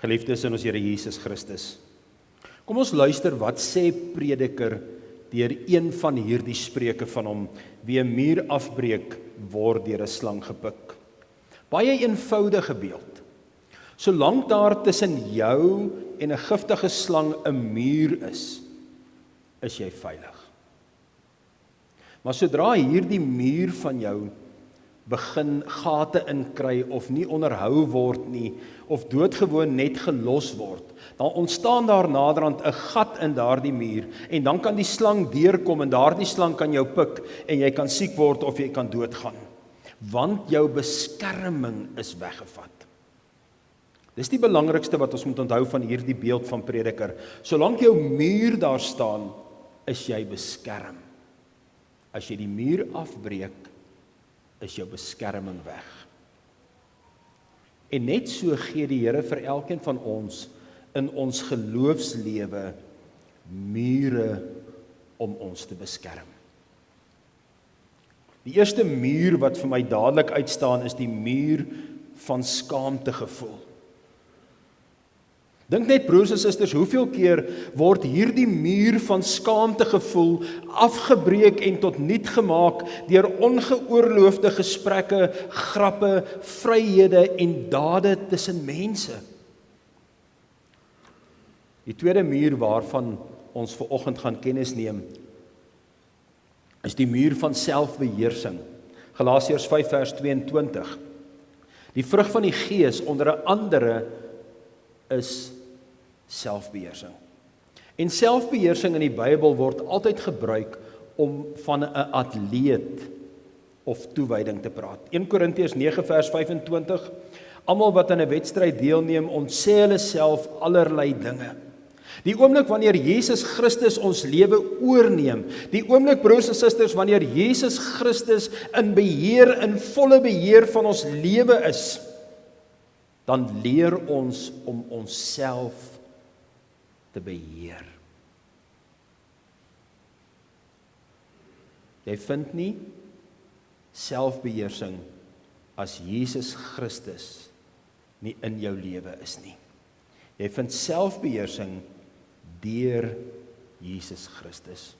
Geliefdes in ons Here Jesus Christus. Kom ons luister wat sê Prediker deur een van hierdie spreuke van hom: wie 'n muur afbreek, word deur 'n slang gepik. Baie eenvoudige beeld. Solank daar tussen jou en 'n giftige slang 'n muur is jy veilig. Maar sodra hierdie muur van jou begin gate inkry of nie onderhou word nie, of doodgewoon net gelos word, dan ontstaan daar naderhand 'n gat in daardie muur, en dan kan die slang deurkom, en daardie slang kan jou pik, en jy kan siek word of jy kan doodgaan. Want jou beskerming is weggevat. Dis die belangrikste wat ons moet onthou van hierdie beeld van Prediker. Solank jou muur daar staan, is jy beskerm. As jy die muur afbreek, is jou beskerming weg. En net so gee die Here vir elkeen van ons in ons geloofslewe mure om ons te beskerm. Die eerste muur wat vir my dadelik uitstaan is die muur van skaamtegevoel. Dink net broers en susters, hoeveel keer word hierdie muur van skaamtegevoel afgebreek en tot niet gemaak deur ongeoorloofde gesprekke, grappe, vryhede en dade tussen mense. Die tweede muur waarvan ons vanoggend gaan kennis neem, is die muur van selfbeheersing. Galasiërs 5 vers 22. Die vrug van die Gees onder 'n andere is selfbeheersing. En selfbeheersing in die Bybel word altyd gebruik om van 'n atleet of toewyding te praat. 1 Korintiërs 9 vers 25. Almal wat aan 'n wedstryd deelneem, ontsê hulle self allerlei dinge. Die oomblik wanneer Jesus Christus ons lewe oorneem, die oomblik broers en susters wanneer Jesus Christus in beheer, in volle beheer van ons lewe is, dan leer ons om onsself te beheer. Jy vind nie selfbeheersing as Jesus Christus nie in jou lewe is nie. Jy vind selfbeheersing deur Jesus Christus.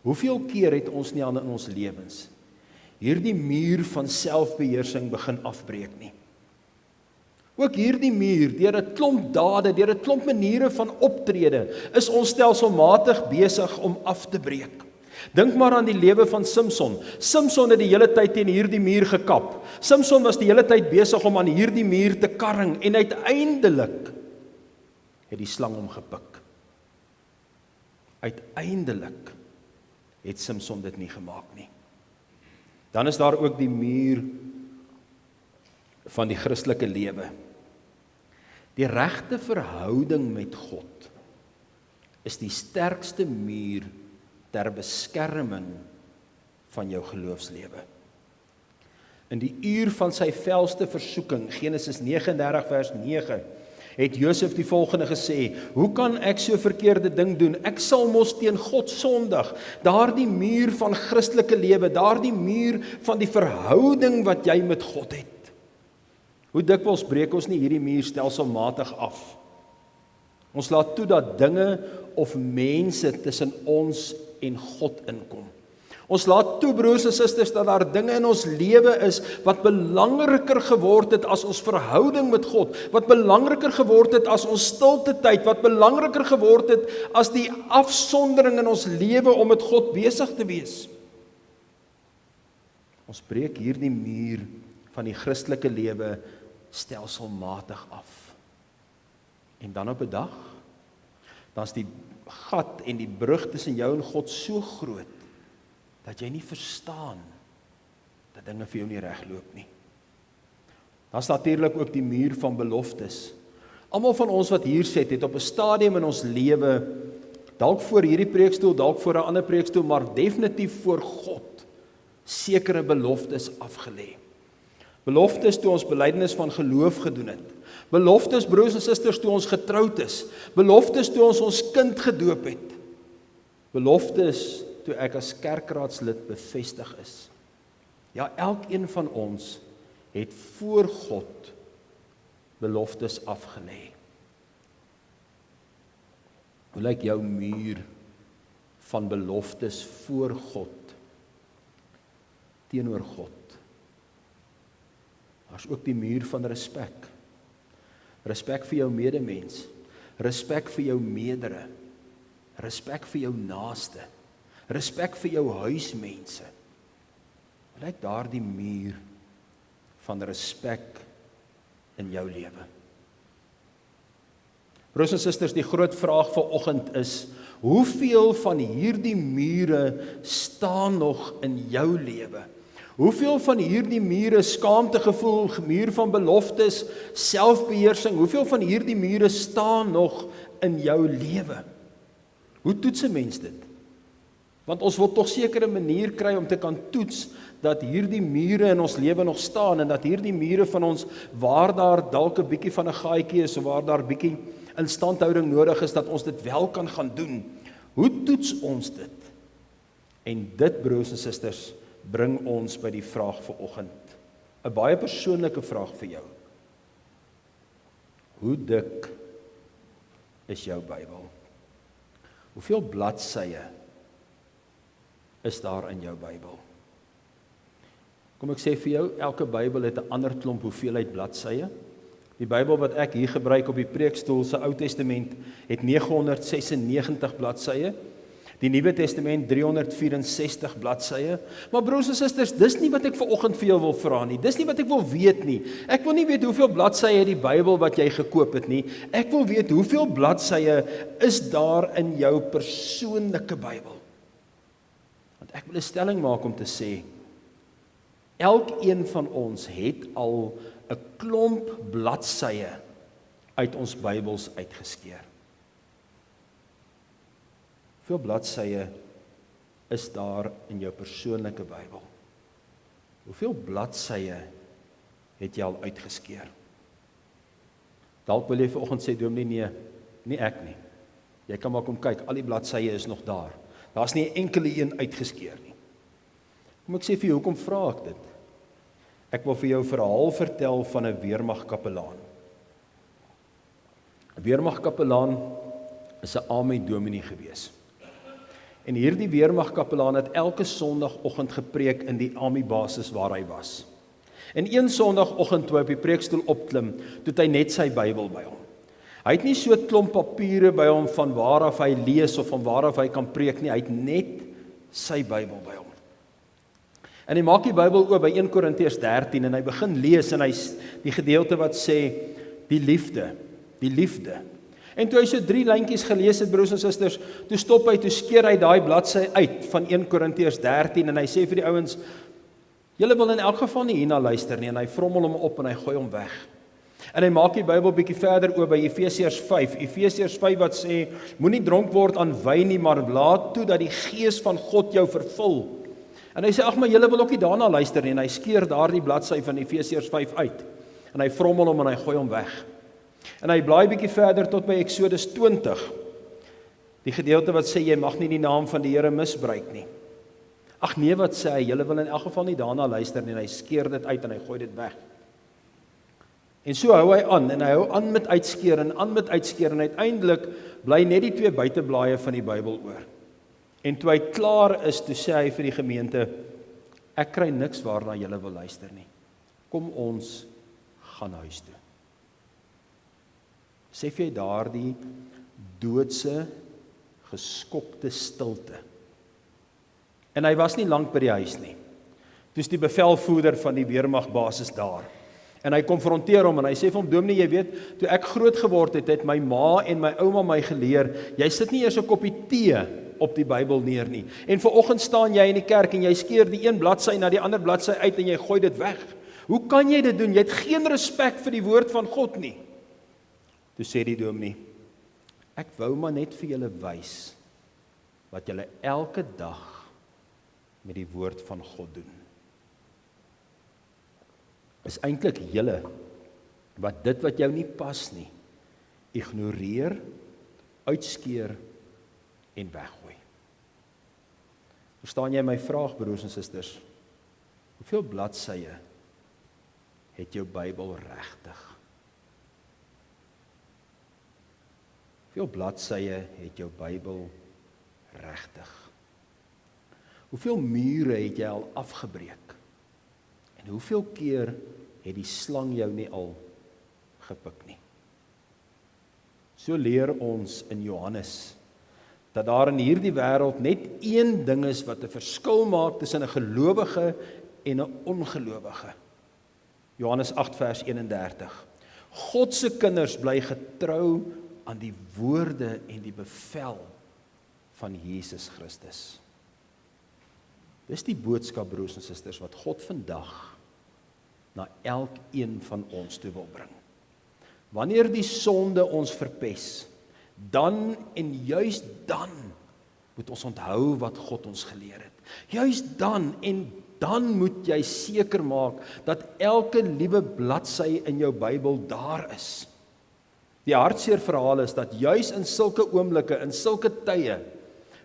Hoeveel keer het ons nie aan in ons lewens hierdie muur van selfbeheersing begin afbreek nie? Ook hierdie muur, deur 'n klomp dade, deur 'n klomp maniere van optrede, is ons stelselmatig besig om af te breek. Dink maar aan die lewe van Samson. Samson het die hele tyd teen hierdie muur gekap. Samson was die hele tyd besig om aan hierdie muur te karring, en uiteindelik het die slang hom gepik. Uiteindelik het Samson dit nie gemaak nie. Dan is daar ook die muur van die Christelike lewe. Die regte verhouding met God is die sterkste muur ter beskerming van jou geloofslewe. In die uur van sy felste versoeking, Genesis 39 vers 9, het Josef die volgende gesê: hoe kan ek so verkeerde ding doen? Ek sal mos teen God sondig. Daardie muur van Christelike lewe, daardie muur van die verhouding wat jy met God het. Hoe dikwels breek ons nie hierdie muur stelselmatig af? Ons laat toe dat dinge of mense tussen ons en God inkom. Ons laat toe, broers en susters, dat daar dinge in ons lewe is wat belangriker geword het as ons verhouding met God, wat belangriker geword het as ons stilte tyd, wat belangriker geword het as die afsondering in ons lewe om met God besig te wees. Ons breek hierdie muur van die Christelike lewe stelselmatig af. En dan op 'n dag, dan is die gat en die brug tussen jou en God so groot, dat jy nie verstaan dat dinge vir jou nie regloop nie. Dan is natuurlik ook die muur van beloftes. Almal van ons wat hier sit, het op 'n stadium in ons lewe, dalk voor hierdie preekstoel, dalk voor 'n ander preekstoel, maar definitief voor God, sekere beloftes afgelê. Beloftes toe ons belydenis van geloof gedoen het. Beloftes, broers en susters, toe ons getroud is. Beloftes toe ons kind gedoop het. Beloftes toe ek as kerkraadslid bevestig is. Ja, elkeen van ons het voor God beloftes afgelê. Hoe lyk jou muur van beloftes voor God, teenoor God? Daar's ook die muur van respek. Respek vir jou medemens, respek vir jou meerdere, respek vir jou naaste, respek vir jou huismense. Hoe lyk daardie muur van respek in jou lewe? Broers en susters, die groot vraag vanoggend is, hoeveel van hierdie mure staan nog in jou lewe? Hoeveel van hierdie mure, skaamtegevoel, muur van beloftes, selfbeheersing, hoeveel van hierdie mure staan nog in jou lewe? Hoe toets 'n mens dit? Want ons wil tog sekere manier kry om te kan toets dat hierdie mure in ons lewe nog staan en dat hierdie mure van ons, waar daar dalk 'n bietjie van 'n gaatjie is of waar daar bietjie instandhouding nodig is, dat ons dit wel kan gaan doen. Hoe toets ons dit? En dit, broers en susters, bring ons by die vraag vanoggend. 'n Baie persoonlike vraag vir jou. Hoe dik is jou Bybel? Hoeveel bladsye is daar in jou Bybel? Kom ek sê vir jou, elke Bybel het 'n ander klomp hoeveelheid bladsye. Die Bybel wat ek hier gebruik op die preekstoel, se Ou Testament, het 996 bladsye. Die Nuwe Testament 364 bladsye. Maar broers en susters, dis nie wat ek vanoggend vir jou wil vra nie. Dis nie wat ek wil weet nie. Ek wil nie weet hoeveel bladsye het die Bybel wat jy gekoop het nie. Ek wil weet hoeveel bladsye is daar in jou persoonlike Bybel. Want ek wil 'n stelling maak om te sê, elkeen van ons het al 'n klomp bladsye uit ons Bybels uitgeskeer. Hoeveel bladsye is daar in jou persoonlike Bybel? Hoeveel bladsye het jy al uitgeskeer? Dalk wil jy vanoggend sê, dominee, nee, nie ek nie. Jy kan maar kom kyk, al die bladsye is nog daar. Daar's nie 'n enkele een uitgeskeer nie. Kom ek sê vir jou, hoekom vra ek dit? Ek wil vir jou 'n verhaal vertel van 'n weermagkapelaan. 'n Weermagkapelaan is 'n AMI dominee gewees. En hierdie weermagkapelaan het elke Sondagoggend gepreek in die AMI basis waar hy was. En een Sondagoggend toe hy op die preekstoel opklim, toe het hy net sy Bybel by hom. Hy het nie so 'n klomp papiere by hom van waar af hy lees of van waar af hy kan preek nie, hy het net sy Bybel by hom. En hy maak die Bybel oop by 1 Korintiërs 13 en hy begin lees en hy die gedeelte wat sê die liefde. En toe hy so 3 lyntjies gelees het, broers en susters, toe stop hy, toe skeer hy daai bladsy uit van 1 Korintiërs 13 en hy sê vir die ouens, julle wil in elk geval nie hierna luister nie, en hy vrommel hom op en hy gooi hom weg. En hy maak die Bybel bietjie verder oop by Efesiërs 5 wat sê, moenie dronk word aan wyn nie, maar laat toe dat die Gees van God jou vervul. En hy sê, ag maar julle wil ook nie daarna luister nie, en hy skeer daardie bladsy van Efesiërs 5 uit. En hy vrommel hom en hy gooi hom weg. En hy blaai bietjie verder tot by Eksodus 20. Die gedeelte wat sê jy mag nie die naam van die Here misbruik nie. Ag nee, wat sê hy? Julle wil in elk geval nie daarna luister nie, en hy skeer dit uit en hy gooi dit weg. En so hou hy aan en hy hou aan met uitskeer en uiteindelik bly net die 2 buiteblaaie van die Bybel oor. En toe hy klaar is, toe sê hy vir die gemeente, ek kry niks waarna julle wil luister nie. Kom ons gaan huis toe. Sê jy daardie doodse, geskokte stilte. En hy was nie lank by die huis nie. Toe's die bevelvoerder van die weermagbasis daar. En hy konfronteer hom en hy sê vir hom, dominee, jy weet, toe ek groot geword het, het my ma en my ouma my geleer, jy sit nie eers 'n koppie tee op die Bybel neer nie. En vanoggend staan jy in die kerk en jy skeer die een bladsy na die ander bladsy uit en jy gooi dit weg. Hoe kan jy dit doen? Jy het geen respek vir die woord van God nie. Toe sê die dominee, ek wou maar net vir julle wys wat julle elke dag met die woord van God doen. Is eintlik julle wat dit wat jou nie pas nie, ignoreer, uitskeer en weggooi. Verstaan jy my vraag, broers en susters? Hoeveel bladsye het jou Bybel regtig? Hoeveel bladsye het jou Bybel regtig? Hoeveel mure het jy al afgebreek? En hoeveel keer het die slang jou nie al gepik nie? So leer ons in Johannes, dat daar in hierdie wêreld net een ding is wat 'n verskil maak tussen 'n gelowige en 'n ongelowige. Johannes 8 vers 31. God se kinders bly getrou aan die woorde en die bevel van Jesus Christus. Dis die boodskap, broers en susters, wat God vandag na elkeen van ons toe wil bring. Wanneer die sonde ons verpes, dan en juis dan moet ons onthou wat God ons geleer het. Juis dan en dan moet jy seker maak dat elke liewe bladsy in jou Bybel daar is. Die hartseer verhaal is dat juis in sulke oomblikke, in sulke tye,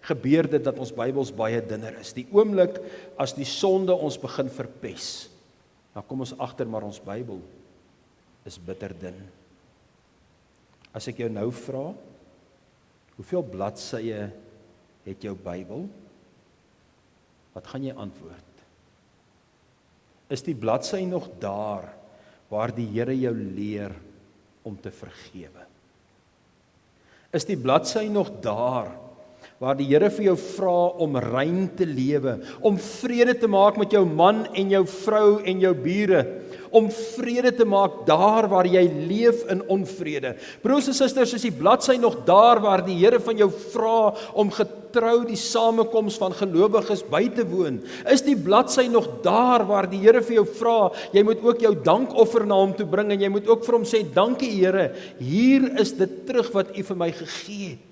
gebeur dit dat ons Bybels baie dunner is. Die oomblik as die sonde ons begin verpes, dan kom ons agter maar ons Bybel is bitter dun. As ek jou nou vra, hoeveel bladsye het jou Bybel? Wat gaan jy antwoord? Is die bladsy nog daar waar die Here jou leer om te vergewe? Is die bladsy nog daar waar die Here vir jou vra om rein te lewe, om vrede te maak met jou man en jou vrou en jou bure, om vrede te maak daar waar jy leef in onvrede? Broers en susters, is die bladsy nog daar waar die Here van jou vra om getrou die samekoms van gelowiges by te woon? Is die bladsy nog daar waar die Here vir jou vra, jy moet ook jou dankoffer na hom toe bring en jy moet ook vir hom sê, dankie Here, hier is dit terug wat U vir my gegee het?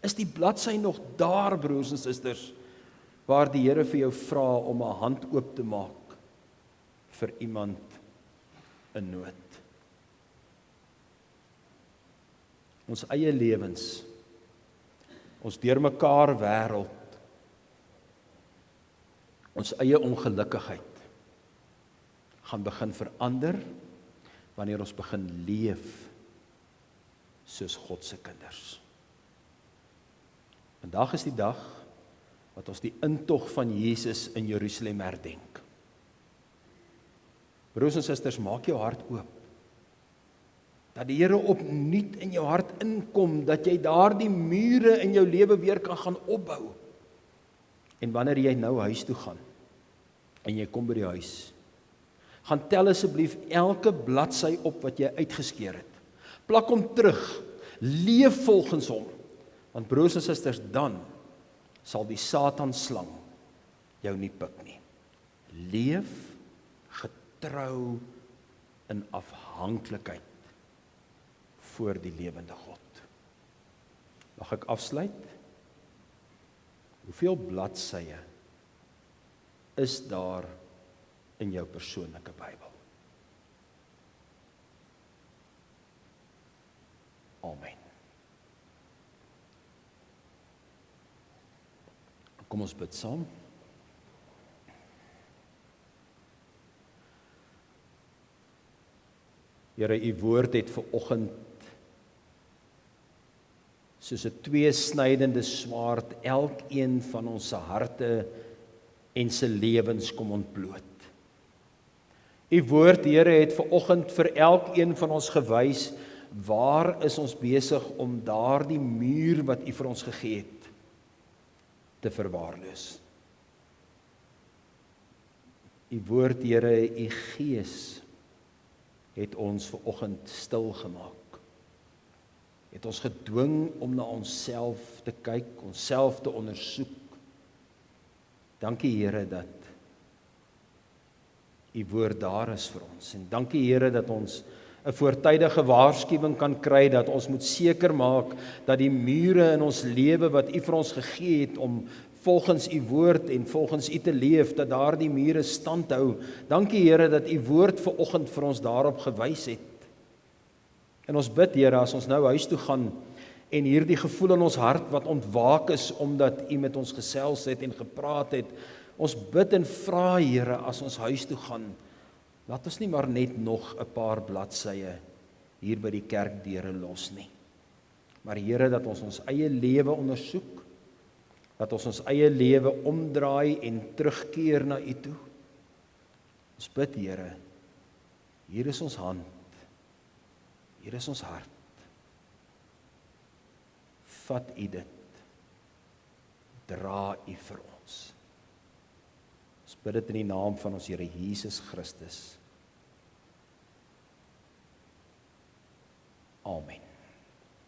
Is die bladsy nog daar, broers en susters, waar die Here vir jou vra om 'n hand oop te maak vir iemand in nood? Ons eie lewens, ons deurmekaar wêreld, ons eie ongelukkigheid gaan begin verander wanneer ons begin leef soos God se kinders. Vandag is die dag wat ons die intog van Jesus in Jerusalem herdenk. Broers en susters, maak jou hart oop. Dat die Here opnuut in jou hart inkom, dat jy daardie mure in jou lewe weer kan gaan opbou. En wanneer jy nou huis toe gaan, en jy kom by die huis, gaan tel asseblief elke bladsy op wat jy uitgeskeur het. Plak hom terug, leef volgens hom. Want broers en susters, dan sal die Satan slang jou nie pik nie. Leef getrou in afhanklikheid voor die lewende God. Mag ek afsluit? Hoeveel bladsye is daar in jou persoonlike Bybel? Amen. Kom ons bid saam. Here, U woord het vanoggend soos 'n tweesnydende swaard elkeen van ons se harte en se lewens kom ontbloot. U woord, Here, het vanoggend vir elkeen van ons gewys waar is ons besig om daardie muur wat U vir ons gegee het te verwaarloos. U woord, Here, U Gees het ons vanoggend stil gemaak. Het ons gedwing om na onsself te kyk, onsself te ondersoek. Dankie, Here, dat U woord daar is vir ons. En dankie, Here, dat ons 'n voortydige waarskuwing kan kry, dat ons moet seker maak dat die mure in ons lewe wat U vir ons gegee het om volgens U woord en volgens U te leef, dat daardie mure stand hou. Dankie, Here, dat U woord vanoggend vir ons daarop gewys het. En ons bid, Here, as ons nou huis toe gaan en hierdie gevoel in ons hart wat ontwaak is omdat U met ons gesels het en gepraat het, ons bid en vra, Here, as ons huis toe gaan, laat ons nie maar net nog 'n paar bladsye hier by die kerkdeure los nie. Maar Here, dat ons eie lewe ondersoek, dat ons eie lewe omdraai en terugkeer na U toe. Ons bid, Here, hier is ons hand, hier is ons hart. Vat U dit, dra U vir ons. Ons bid dit in die naam van ons Here Jesus Christus. Amen.